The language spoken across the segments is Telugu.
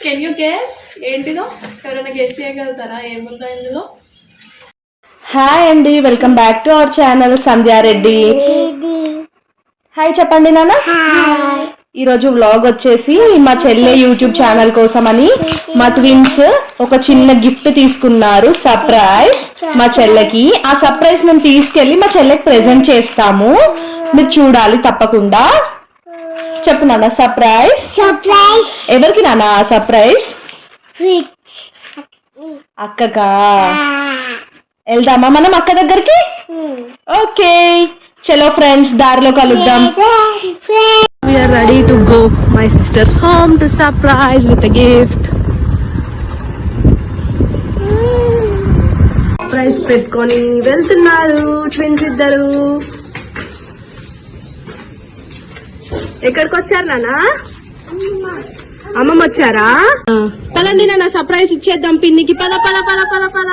కెన్ యూ గెస్ ఏంటిదో? ఎవరైనా గెస్ట్ చేయగలుగుతారా ఏముందో ఇందులో? హాయ్ అండి, welcome back to our channel Sandhya Reddy. Hi చెప్పండి నాన్న. ఈరోజు వ్లాగ్ వచ్చేసి మా చెల్లె యూట్యూబ్ ఛానల్ కోసం అని మా ట్విన్స్ ఒక చిన్న గిఫ్ట్ తీసుకున్నారు, సర్ప్రైజ్ మా చెల్లెకి. ఆ సర్ప్రైజ్ మేము తీసుకెళ్ళి మా చెల్లెకి ప్రెజెంట్ చేస్తాము, మీరు చూడాలి తప్పకుండా. చెప్పు నాన్న. సర్ప్రైజ్ ఎవరికి నాన్న? సర్ప్రైజ్ అక్కకా. వెళ్దామా మనం అక్క దగ్గరికి? ఓకే చలో ఫ్రెండ్స్, దారిలో కలుద్దాం. We are ready to go my sister's home to surprise with a gift. Surprise పెట్టుకొని వెళ్తున్నారు ట్విన్స్ ఇద్దరు. ఎక్కడికి వచ్చారు నాన్న? అమ్మమ్మ వచ్చారా? పదండి నాన్న, సర్ప్రైజ్ ఇచ్చేద్దాం పిన్నికి. పద పద పద పద పద.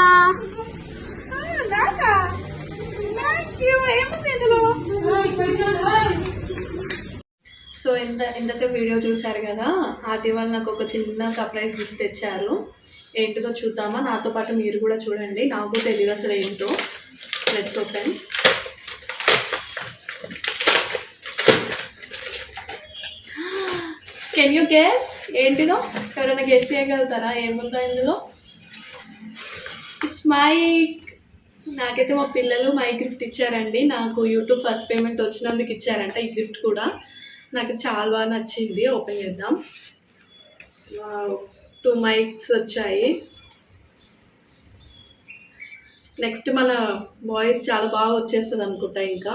సో ఇంతసేపు వీడియో చూసారు కదా, ఆది వాళ్ళు నాకు ఒక చిన్న సర్ప్రైజ్ గిఫ్ట్ తెచ్చారు. ఏంటిదో చూద్దామా? నాతో పాటు మీరు కూడా చూడండి, నాకు తెలియదు అసలు ఏంటో. Let's open. Can you guess ఏంటిదో? ఎవరైనా గెస్ట్ చేయగలుగుతారా ఏముందో ఇందులో? It's mic. నాకైతే మా పిల్లలు మైక్ గిఫ్ట్ ఇచ్చారండి. నాకు యూట్యూబ్ ఫస్ట్ పేమెంట్ వచ్చినందుకు ఇచ్చారంట ఈ గిఫ్ట్ కూడా. నాకు చాలా బాగా నచ్చింది. ఓపెన్ చేద్దాం. 2 మైక్స్ వచ్చాయి. నెక్స్ట్ మన వాయిస్ చాలా బాగా వచ్చేస్తుంది అనుకుంటా. ఇంకా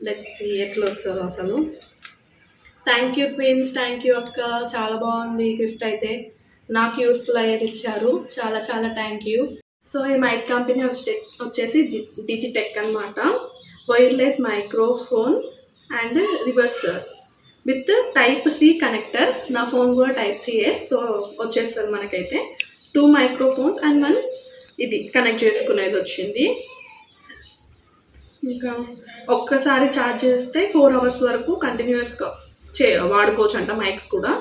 లెట్స్ సీ ఎట్లా వస్తుందో అసలు. Thank you twins, thank you అక్క. చాలా బాగుంది గిఫ్ట్ అయితే, నాకు యూస్ఫుల్ అయ్యేది ఇచ్చారు. చాలా చాలా థ్యాంక్ యూ. సో ఈ మైక్ కంపెనీ వచ్చేసి డిజిటెక్ అనమాట. Wireless microphone and receiver with type C connector. నా ఫోన్ కూడా టైప్ సిఏ, సో వచ్చేస్తుంది మనకైతే. 2 మైక్రోఫోన్స్ అండ్ 1 ఇది కనెక్ట్ చేసుకునేది వచ్చింది. ఇంకా ఒక్కసారి ఛార్జ్ చేస్తే 4 అవర్స్ వరకు కంటిన్యూస్గా వాడుకోవచ్చు అంట. మైక్స్ కూడా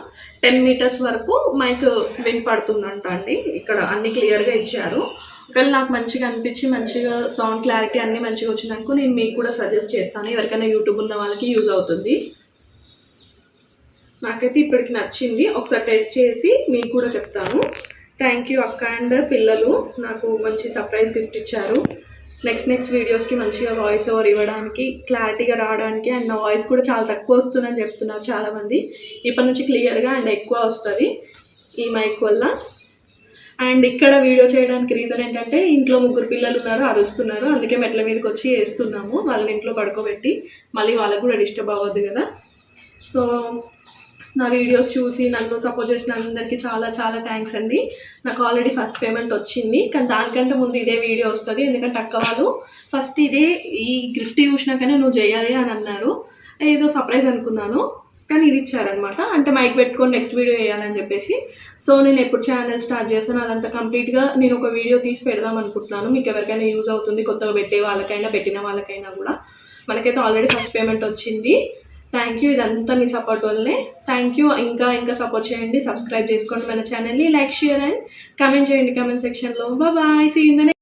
10 మీటర్స్ వరకు మైక్ వినపడుతుందంట అండి. ఇక్కడ అన్ని క్లియర్గా ఇచ్చారు. ఒకవేళ నాకు మంచిగా అనిపించి మంచిగా సౌండ్ క్లారిటీ అన్నీ మంచిగా వచ్చిందనుకో నేను మీకు కూడా సజెస్ట్ చేస్తాను. ఎవరికైనా యూట్యూబ్ ఉన్న వాళ్ళకి యూజ్ అవుతుంది. నాకైతే ఇప్పటికి నచ్చింది. ఒకసారి టెస్ట్ చేసి మీకు కూడా చెప్తాను. థ్యాంక్ యూ అక్క అండ్ పిల్లలు, నాకు మంచి సర్ప్రైజ్ గిఫ్ట్ ఇచ్చారు. నెక్స్ట్ వీడియోస్కి మంచిగా వాయిస్ ఓవర్ ఇవ్వడానికి, క్లారిటీగా రావడానికి. అండ్ నా వాయిస్ కూడా చాలా తక్కువ వస్తుందని చెప్తున్నారు చాలామంది. ఇప్పటి నుంచి క్లియర్గా అండ్ ఎక్కువ వస్తుంది ఈ మైక్ వల్ల. అండ్ ఇక్కడ వీడియో చేయడానికి రీజన్ ఏంటంటే, ఇంట్లో 3 పిల్లలు ఉన్నారు, అరుస్తున్నారు. అందుకే మెట్ల మీదకి వచ్చి వేస్తున్నాము. వాళ్ళని ఇంట్లో పడుకోబెట్టి మళ్ళీ వాళ్ళకు కూడా డిస్టర్బ్ అవ్వద్దు కదా. సో నా వీడియోస్ చూసి నన్ను సపోర్ట్ చేసిన అందరికీ చాలా చాలా థ్యాంక్స్ అండి. నాకు ఆల్రెడీ ఫస్ట్ పేమెంట్ వచ్చింది, కానీ దానికంటే ముందు ఇదే వీడియో వస్తుంది. ఎందుకంటే అక్క వాళ్ళు ఫస్ట్ ఈ గిఫ్ట్ చూసినాకనే నువ్వు చేయాలి అని అన్నారు. ఏదో సర్ప్రైజ్ అనుకున్నాను, కానీ ఇది ఇచ్చారనమాట. అంటే మైక్ పెట్టుకొని నెక్స్ట్ వీడియో వేయాలని చెప్పేసి. సో నేను ఎప్పుడు ఛానల్ స్టార్ట్ చేస్తాను అదంతా కంప్లీట్గా నేను ఒక వీడియో తీసి పెడదాం అనుకుంటున్నాను. మీకు ఎవరికైనా యూజ్ అవుతుంది, కొత్తగా పెట్టే వాళ్ళకైనా పెట్టిన వాళ్ళకైనా కూడా. మనకైతే ఆల్రెడీ ఫస్ట్ పేమెంట్ వచ్చింది. Thank you. ఇదంతా మీ సపోర్ట్ వల్లనే. Thank you. ఇంకా సపోర్ట్ చేయండి. సబ్స్క్రైబ్ చేసుకోండి మన ఛానల్ని. లైక్, షేర్ అండ్ కమెంట్ చేయండి కమెంట్ సెక్షన్లో. Bye. See you in the next.